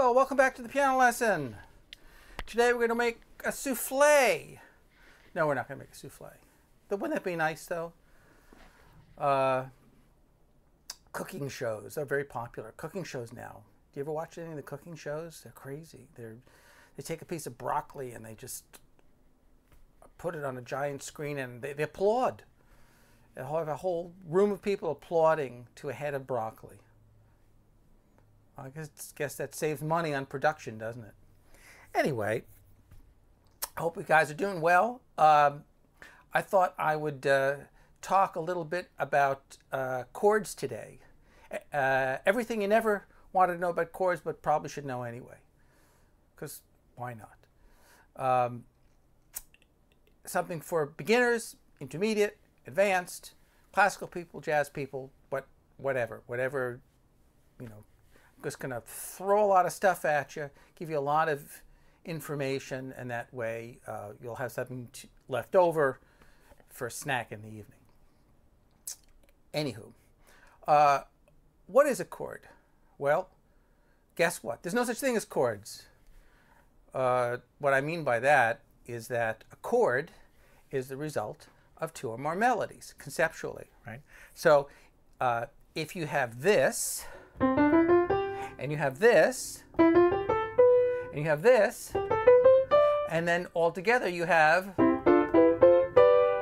Hello, welcome back to the piano lesson. Today we're going to make a souffle. No, we're not going to make a souffle. Wouldn't that be nice though? Cooking shows, they're very popular. Cooking shows now. Do you ever watch any of the cooking shows? They're crazy. They take a piece of broccoli and they just put it on a giant screen and they applaud. They have a whole room of people applauding to a head of broccoli. I guess that saves money on production, doesn't it? Anyway, I hope you guys are doing well. I thought I would talk a little bit about chords today. Everything you never wanted to know about chords, but probably should know anyway. Because why not? Something for beginners, intermediate, advanced, classical people, jazz people, whatever, you know. I'm just going to throw a lot of stuff at you, give you a lot of information, and that way you'll have something left over for a snack in the evening. Anywho, what is a chord? Well, guess what? There's no such thing as chords. What I mean by that is that a chord is the result of two or more melodies, conceptually, right? So if you have this, and you have this, and you have this, and then all together you have,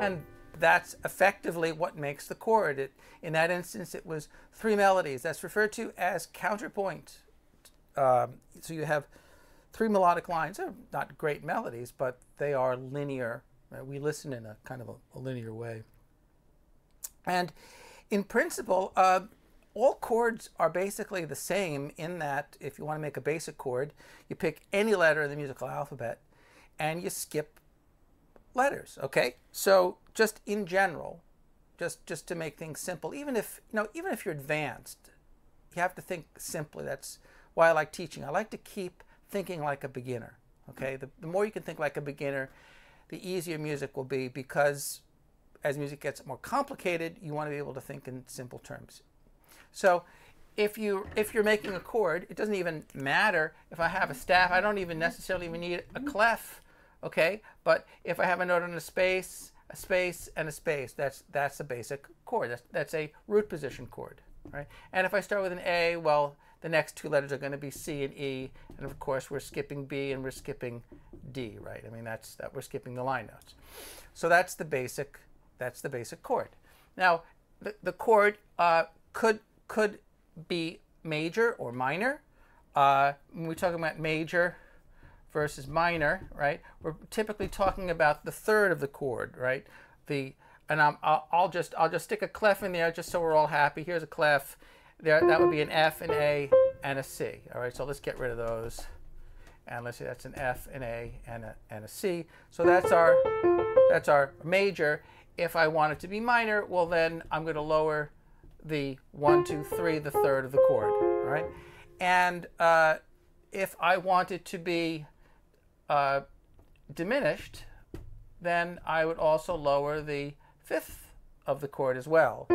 and that's effectively what makes the chord. In that instance, it was three melodies. That's referred to as counterpoint. So you have three melodic lines. They're not great melodies, but they are linear. Right? We listen in a kind of a linear way. And in principle, all chords are basically the same in that if you want to make a basic chord, you pick any letter in the musical alphabet and you skip letters, okay? So just in general, just to make things simple, even if you're advanced, you have to think simply. That's why I like teaching. I like to keep thinking like a beginner, okay? The more you can think like a beginner, the easier music will be, because as music gets more complicated, you want to be able to think in simple terms. So if you're making a chord, it doesn't even matter if I have a staff. I don't even necessarily even need a clef, okay? But if I have a note on a space, and a space, that's a basic chord. That's a root position chord, right? And if I start with an A, well, the next two letters are going to be C and E, and of course we're skipping B and we're skipping D, right? I mean that we're skipping the line notes. So that's the basic chord. Now the chord could be major or minor. When we're talking about major versus minor, right? We're typically talking about the third of the chord, right? I'll just stick a clef in there just so we're all happy. Here's a clef. There, that would be an F, an A, and a C. All right, so let's get rid of those. And let's say that's an F, an A, and a C. So that's our major. If I want it to be minor, well then I'm going to lower the 1, 2, 3, the third of the chord, all right? And if I want it to be diminished, then I would also lower the fifth of the chord as well.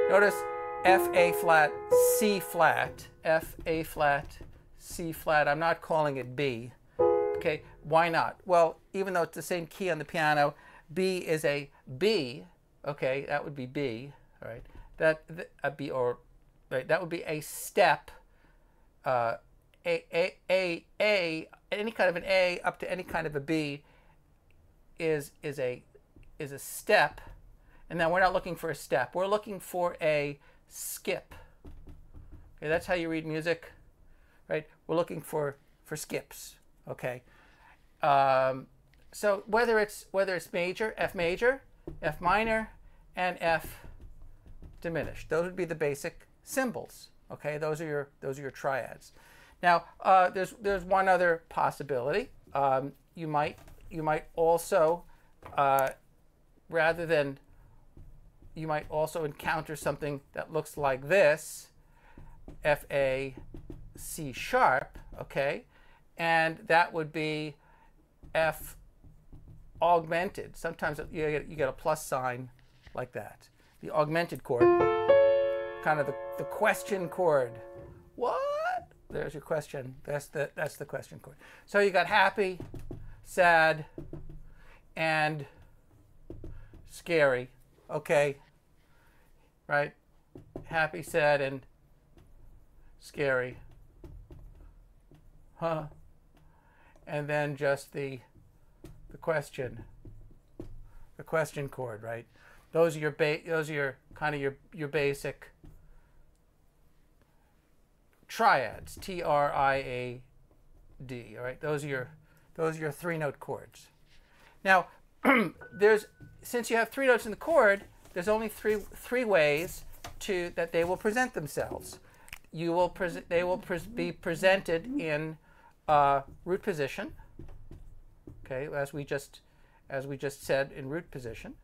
Notice F, A flat, C flat, F, A flat, C flat. I'm not calling it B. Okay, why not? Well, even though it's the same key on the piano, B is a B. Okay, that would be B. All right, that would be a step. Any kind of an A up to any kind of a B is a step, and then we're not looking for a step. We're looking for a skip. Okay, that's how you read music, right? We're looking for skips. Okay. So whether it's major, F minor, and F diminished, those would be the basic symbols. Okay, those are your triads. Now there's one other possibility. You might also you might also encounter something that looks like this, F, A, C sharp, okay? And that would be F augmented. Sometimes you get a plus sign like that. The augmented chord, kind of the question chord. What? there's your question. That's the question chord. So you got happy, sad, and scary. Okay, right? Happy, sad, and scary. Huh? And then just the question chord, right? Those are your kind of your basic triads, Triad. All right, those are your 3-note chords. Now, since you have 3 notes in the chord, there's only three ways that they will present themselves. They will be presented in root position. Okay, as we just said, in root position,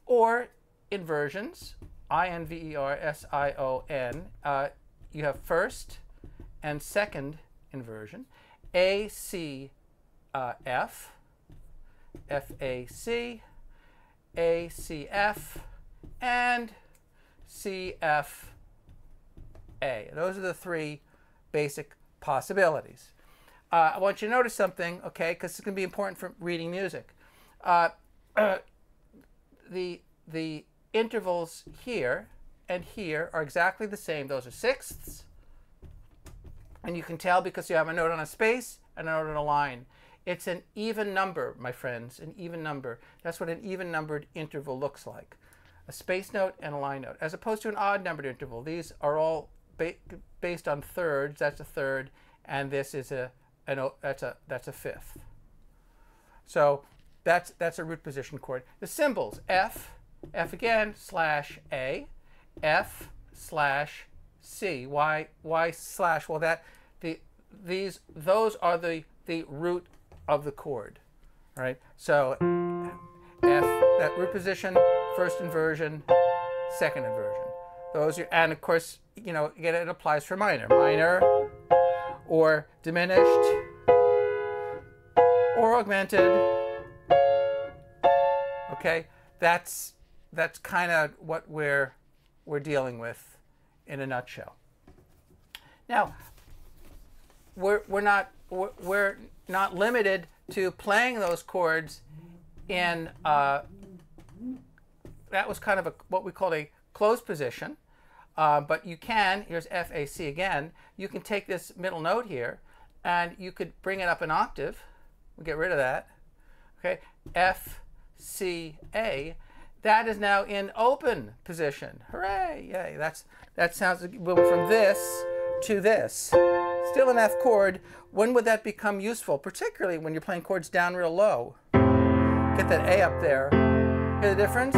or inversions, inversion. You have first and second inversion, A, C, F, F, A, C, F, and C, F, A. Those are the 3 basic possibilities. I want you to notice something, okay, because it's going to be important for reading music. The intervals here and here are exactly the same. Those are sixths. And you can tell because you have a note on a space and a note on a line. It's an even number, my friends, an even number. That's what an even numbered interval looks like. A space note and a line note, as opposed to an odd numbered interval. These are all based on thirds. That's a third, and this is that's a fifth. So that's a root position chord. The symbols: F again, slash A, F slash C. Why slash? Well, those are the root of the chord. All right. So F, that root position, first inversion, second inversion. Those are, and of course, you know, again, it applies for minor, or diminished, or augmented. Okay, that's kind of what we're dealing with in a nutshell. Now, we're not limited to playing those chords in that was kind of what we called a closed position. But you can, here's F, A, C again, you can take this middle note here and you could bring it up an octave. We'll get rid of that. Okay, F, C, A. That is now in open position. Hooray, yay. That sounds like we went from this to this. Still an F chord. When would that become useful? Particularly when you're playing chords down real low. Get that A up there. Hear the difference?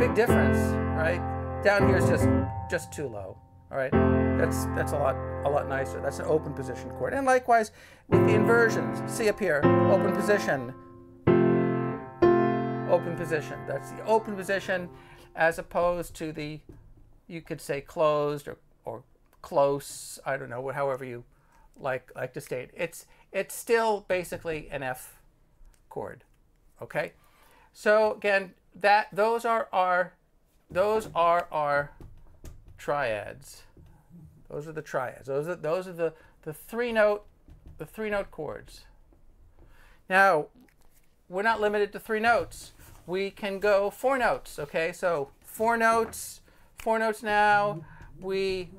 Big difference, right? Down here is just too low. All right, that's a lot nicer. That's an open position chord. And likewise with the inversions. See up here, open position. Open position. That's the open position, as opposed to the, you could say closed or close. I don't know, however you like to state. It's still basically an F chord. Okay, so again, those are our triads. Those are the triads. Those are the 3-note chords. Now, we're not limited to 3 notes. We can go 4 notes. Okay, so 4 notes. 4 notes now. We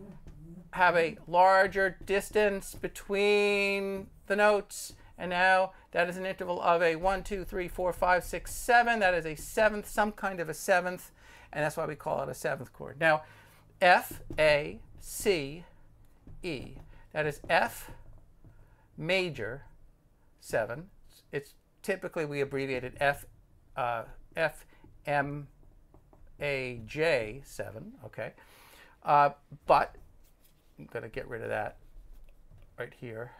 have a larger distance between the notes, and now that is an interval of a 1, 2, 3, 4, 5, 6, 7. That is a seventh, some kind of a seventh, and that's why we call it a 7th chord. Now, F, A, C, E. That is F major 7. It's typically we abbreviate it F M A J 7. Okay, but I'm going to get rid of that right here,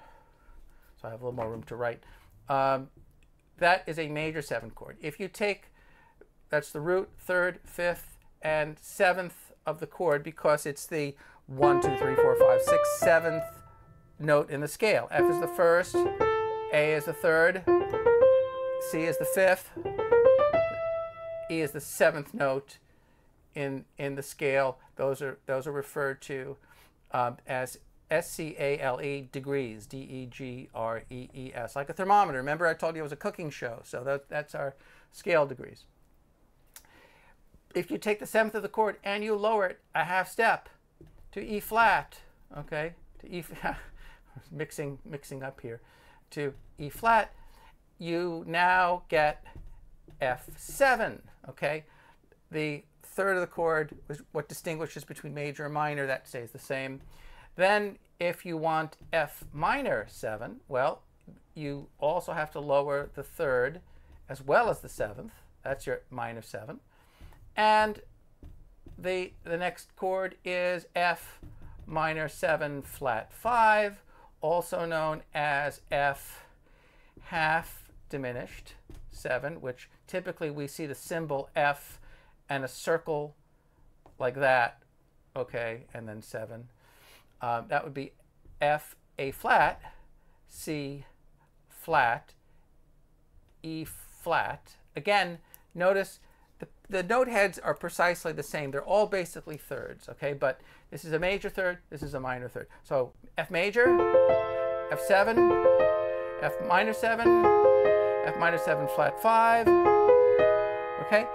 so I have a little more room to write. That is a major 7 chord. If you take, that's the root, 3rd, 5th, and 7th of the chord, because it's the 1, 2, 3, 4, 5, 6, 7th note in the scale. F is the 1st, A is the 3rd, C is the 5th, E is the 7th note in the scale. Those are referred to as S-C-A-L-E, degrees, D-E-G-R-E-E-S, like a thermometer. Remember I told you it was a cooking show, so that's our scale degrees. If you take the 7th of the chord and you lower it a half step to E flat, okay, to E, mixing up here, to E flat, you now get F7, okay? The 3rd of the chord was what distinguishes between major and minor. That stays the same. Then if you want F minor 7, well, you also have to lower the 3rd as well as the 7th. That's your minor 7. And the next chord is F minor 7 flat 5, also known as F half diminished 7, which typically we see the symbol F and a circle like that, okay, and then 7. That would be F A flat, C flat, E flat. Again, notice the note heads are precisely the same. They're all basically thirds, okay? But this is a major third, this is a minor third. So F major, F7, F minor 7, F minor 7 flat 5, okay?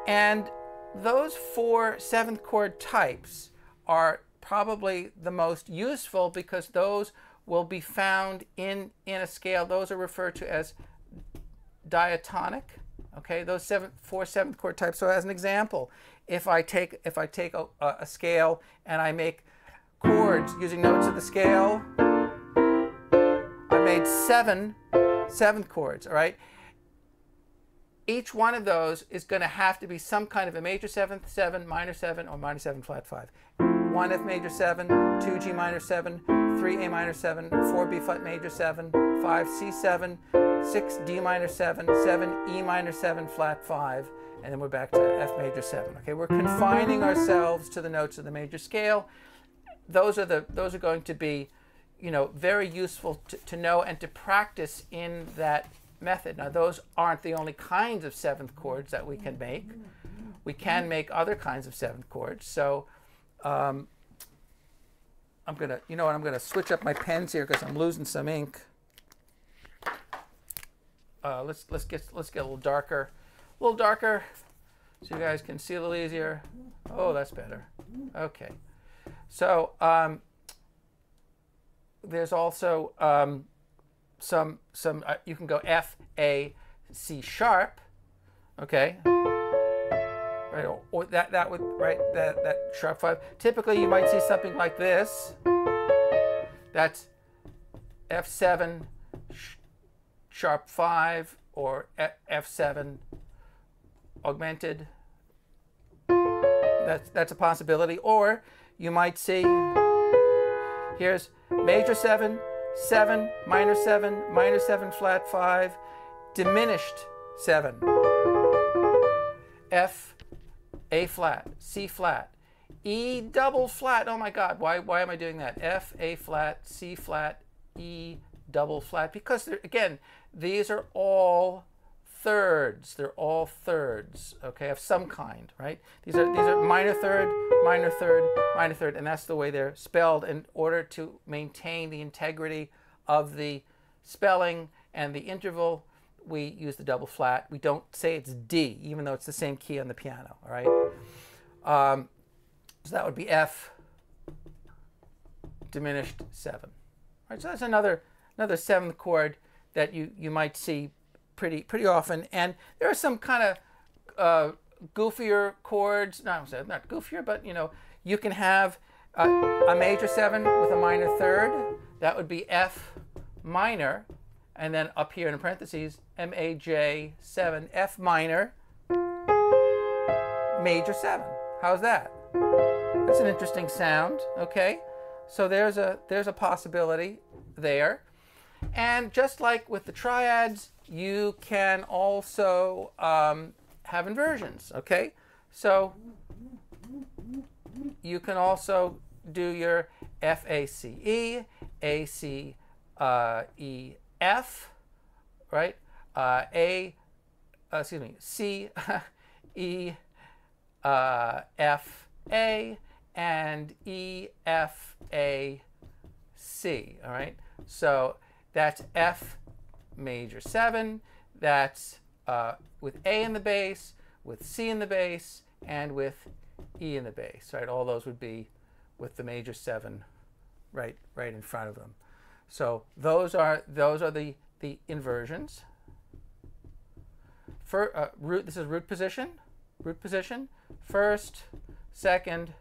And those 4 7th chord types are probably the most useful because those will be found in a scale. Those are referred to as diatonic. Okay, those 4 7th chord types. So as an example, if I take a scale and I make chords using notes of the scale, I made 7 7th chords. All right. Each one of those is going to have to be some kind of a major 7th 7, minor 7, or minor 7 flat 5. 1 F major 7, 2 G minor 7, 3 A minor 7, 4 B flat major 7, 5 C 7, 6 D minor 7, 7 E minor 7 flat 5, and then we're back to F major 7. Okay, we're confining ourselves to the notes of the major scale. Those are going to be, you know, very useful to know and to practice in that method. Now, those aren't the only kinds of 7th chords that we can make. We can make other kinds of 7th chords. So I'm gonna, you know what, I'm gonna switch up my pens here because I'm losing some ink. Let's get a little darker, so you guys can see a little easier. Oh, that's better. Okay. So there's also some you can go F A C sharp, okay. Right, or that would, right, that sharp 5. Typically, you might see something like this. That's F7 sharp 5 or F7 augmented. That's a possibility. Or you might see here's major 7, 7, minor 7, minor 7 flat 5, diminished 7. F A flat, C flat, E double flat. Oh my God, why am I doing that? F, A flat, C flat, E double flat. Because, again, these are all thirds. They're all thirds, okay, of some kind, right? These are minor third, minor third, minor third, and that's the way they're spelled in order to maintain the integrity of the spelling and the interval. We use the double flat. We don't say it's D, even though it's the same key on the piano, all right? So that would be F diminished 7. All right, so that's another 7th chord that you might see pretty often. And there are some kind of goofier chords. No, not goofier, but, you know, you can have a major 7 with a minor third. That would be F minor. And then up here in parentheses, MAJ 7, F minor, major 7. How's that? That's an interesting sound, okay? So there's a possibility there. And just like with the triads, you can also have inversions, okay? So you can also do your FACE, ACE, F, right? C, E, F, A, and E, F, A, C. All right. So that's F major 7. That's with A in the bass, with C in the bass, and with E in the bass. Right. All those would be with the major 7 right in front of them. So those are the inversions. For root, this is root position. Root position. First, second,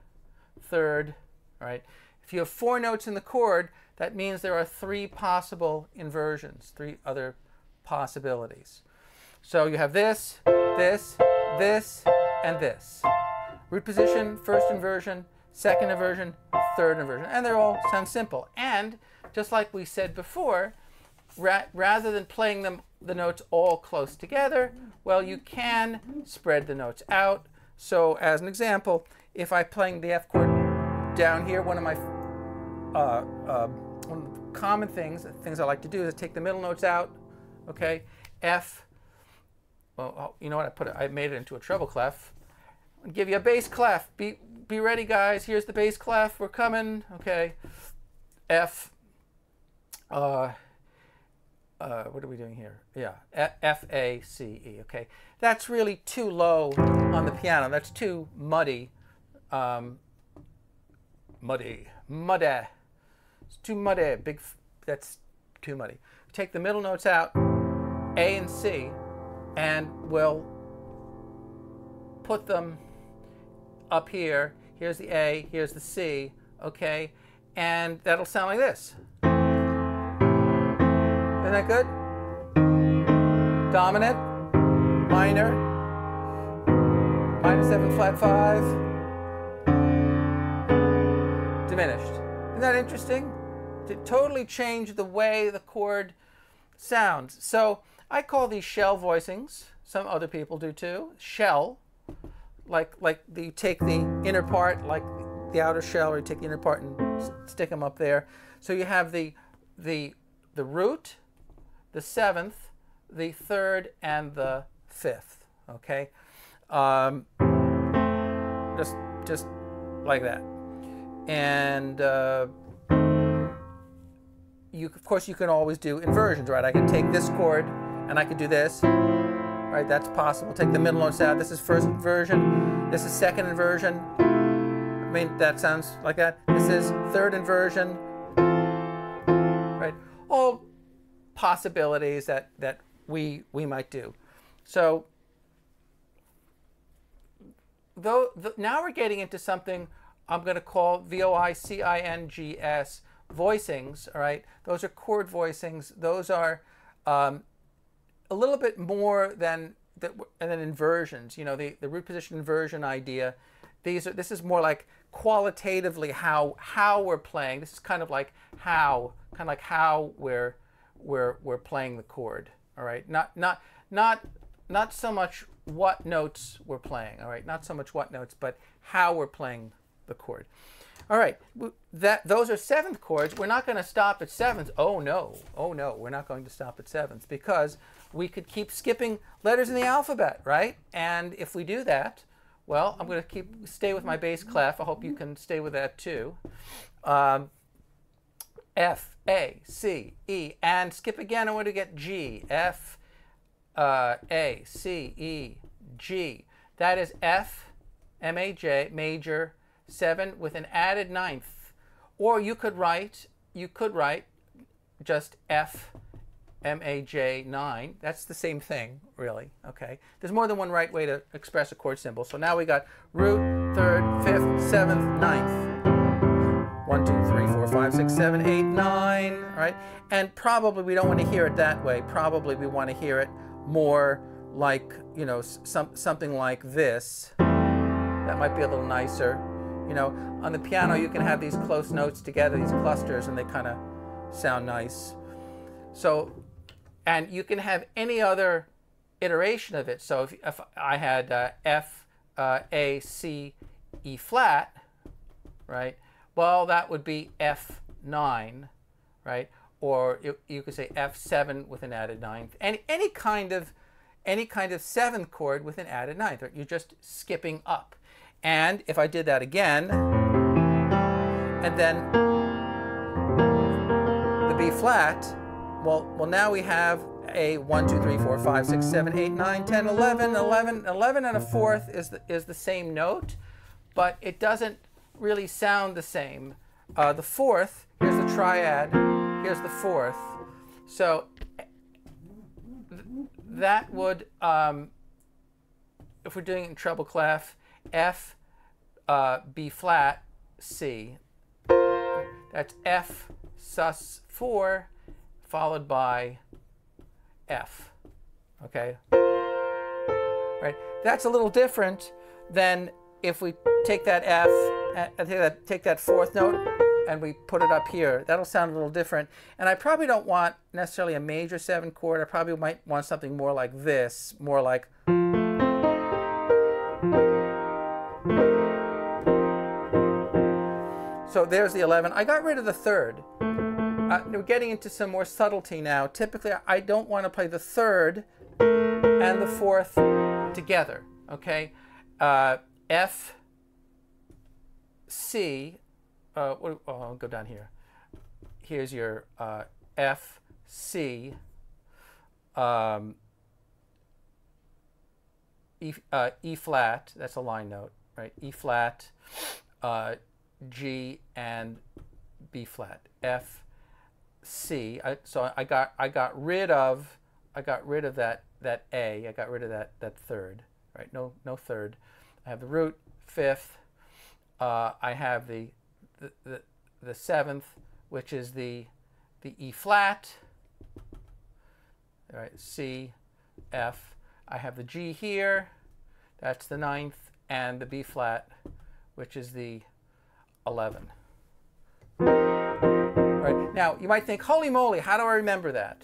third. All right. If you have 4 notes in the chord, that means there are 3 possible inversions, 3 other possibilities. So you have this, this, this, and this. Root position, first inversion, second inversion, third inversion. And they all sound simple. And just like we said before, rather than playing the notes all close together, well, you can spread the notes out. So as an example, if I'm playing the F chord down here, one of the common things I like to do is take the middle notes out. Okay, F. Well, you know what? I made it into a treble clef. I'll give you a bass clef. Be ready, guys. Here's the bass clef. We're coming. Okay, F. What are we doing here? Yeah, F, A, C, E. Okay, that's really too low on the piano. That's too muddy. Muddy. It's too muddy. That's too muddy. Take the middle notes out, A and C, and we'll put them up here. Here's the A, here's the C, okay? And that'll sound like this. Isn't that good? Dominant, minor, minor 7 flat 5, diminished. Isn't that interesting? To totally change the way the chord sounds. So I call these shell voicings. Some other people do too. Shell, like you take the inner part, like the outer shell, or you take the inner part and stick them up there. So you have the root, the 7th, the 3rd, and the 5th. Okay, just like that. And of course, you can always do inversions, right? I can take this chord and I could do this, right? That's possible. Take the middle notes out. This is first inversion. This is second inversion. I mean, that sounds like that. This is third inversion, right? All possibilities that we might do. So now we're getting into something I'm going to call voicings, voicings, all right? Those are chord voicings. Those are a little bit more than inversions. You know, the root position inversion idea. This is more like qualitatively how we're playing. This is kind of like how we're playing the chord. All right, not so much what notes we're playing. All right, not so much what notes, but how we're playing the chord. All right, those are 7th chords. We're not going to stop at 7th. Oh no, we're not going to stop at 7th because we could keep skipping letters in the alphabet, right? And if we do that, well, I'm going to stay with my bass clef. I hope you can stay with that too. F, A, C, E, and skip again. I want to get G. F, A, C, E, G. That is F, M-A-J, major 7 with an added 9th. Or you could write just F, M-A-J 9. That's the same thing, really. Okay. There's more than one right way to express a chord symbol. So now we got root, 3rd, 5th, 7th, 9th. 1, 2, 3, 4, 5, 6, 7, 8, 9. All right. And probably we don't want to hear it that way. Probably we want to hear it more like, you know, something like this. That might be a little nicer. You know, on the piano you can have these close notes together, these clusters, and they kind of sound nice. So, and you can have any other iteration of it. So if I had F, A, C, E flat, right? Well, that would be F9, right? Or you could say F7 with an added 9th. Any kind of 7th chord with an added 9th. Right? You're just skipping up. And if I did that again, and then flat, well now we have a 1, 2, 3, 4, 5, 6, 7, 8, 9, 10, 11, 11, 11 and a fourth is the same note, but it doesn't really sound the same. The fourth, here's the triad, here's the fourth. So that would, if we're doing it in treble clef, F, B flat, C. That's F sus 4 followed by F. Okay? Right? That's a little different than if we take that F, take that fourth note, and we put it up here. That'll sound a little different. And I probably don't want necessarily a major 7 chord. I probably might want something more like this, more like. So there's the 11. I got rid of the third. We're getting into some more subtlety now. Typically, I don't want to play the third and the fourth together. Okay, F, C. I'll go down here. Here's your F, C, E flat. That's a line note, right? E flat, G, and B flat. F, C. So I got rid of that A. I got rid of that third. Right? No third. I have the root, fifth. I have the seventh, which is the E flat. All right, C, F. I have the G here. That's the ninth, and the B flat, which is the 11. Right. Now, you might think, holy moly, how do I remember that?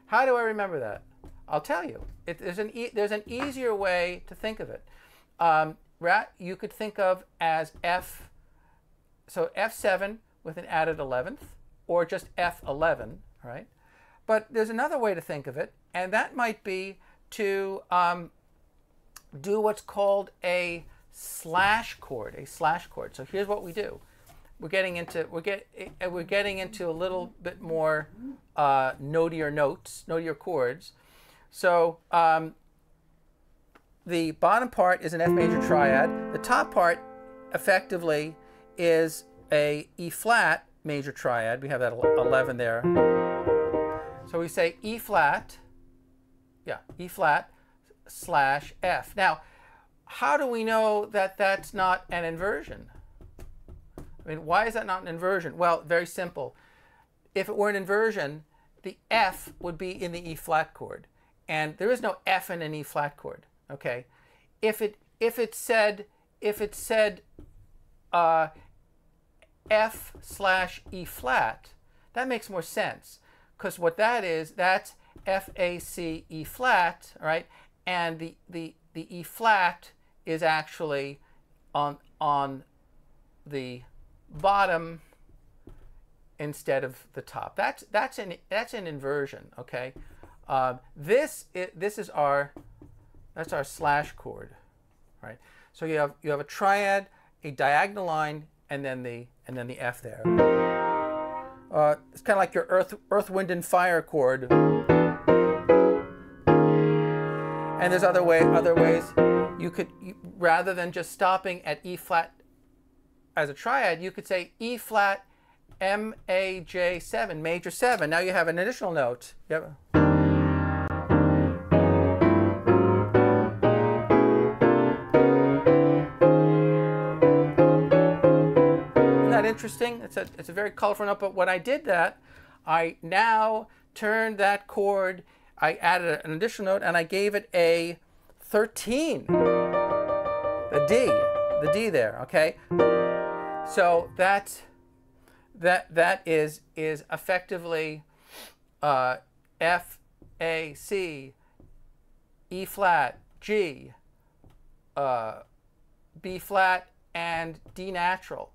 How do I remember that? I'll tell you. There's an easier way to think of it. You could think of as F, so F7 with an added 11th, or just F11, right? But there's another way to think of it, and that might be to do what's called a slash chord. So here's what we do. We're getting into a little bit more notier chords. So the bottom part is an F major triad. The top part effectively is a E flat major triad. We have that 11 there. So we say E flat, E flat slash F. Now, how do we know that that's not an inversion? I mean, why is that not an inversion? Well, very simple. If it were an inversion, the F would be in the E flat chord, and there is no F in an E flat chord. Okay, if it said F slash E flat, that makes more sense, because what that is, that's F A C E flat, right? And the E flat is actually on the bottom instead of the top. That's an inversion. Okay, that's our slash chord, right? So you have a triad, a diagonal line, and then the F there. It's kind of like your earth, wind, and fire chord. And there's other ways you could, rather than just stopping at E flat as a triad, you could say E flat MAJ7, major 7. Now you have an additional note. Yep. Isn't that interesting? It's a very colorful note, but when I did that, I now turned that chord, I added an additional note, and I gave it a 13. The D there, okay? So that is effectively F, A, C, E flat, G, B flat, and D natural.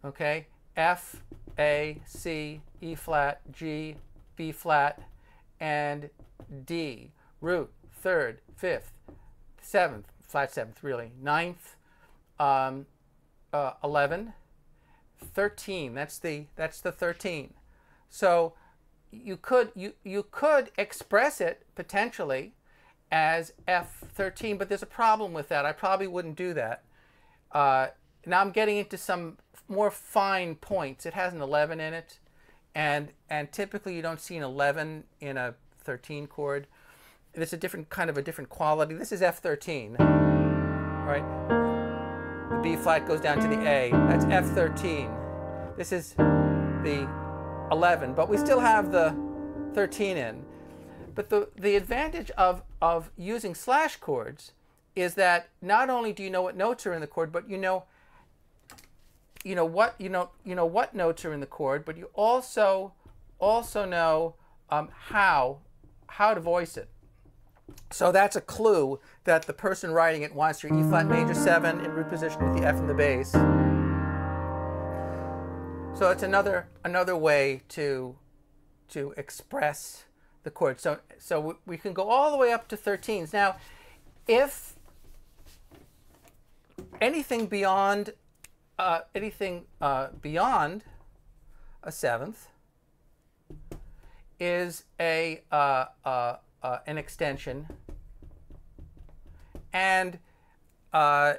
Okay? F, A, C, E flat, G, B flat, and D. Root, third, fifth, seventh, flat seventh really, ninth, 11, 13. That's the 13. So you could express it potentially as F13, but there's a problem with that. I probably wouldn't do that. Now I'm getting into some more fine points. It has an 11 in it, and typically you don't see an 11 in a 13 chord. It's a different kind of a different quality. This is F13, right? The B flat goes down to the A. That's F13. This is the 11, but we still have the 13 in. But the advantage of using slash chords is that not only do you know what notes are in the chord, but you know what notes are in the chord, but you also know how to voice it. So that's a clue that the person writing it wants your E flat major 7 in root position with the F in the bass. So it's another way to express the chord. So we can go all the way up to 13s. Now, if anything beyond a seventh is an extension, and I'm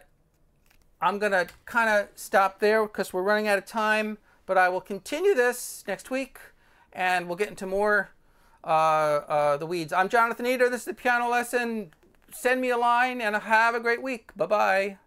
going to kind of stop there because we're running out of time, but I will continue this next week, and we'll get into more the weeds. I'm Jonathan Eder. This is the Piano Lesson. Send me a line, and have a great week. Bye-bye.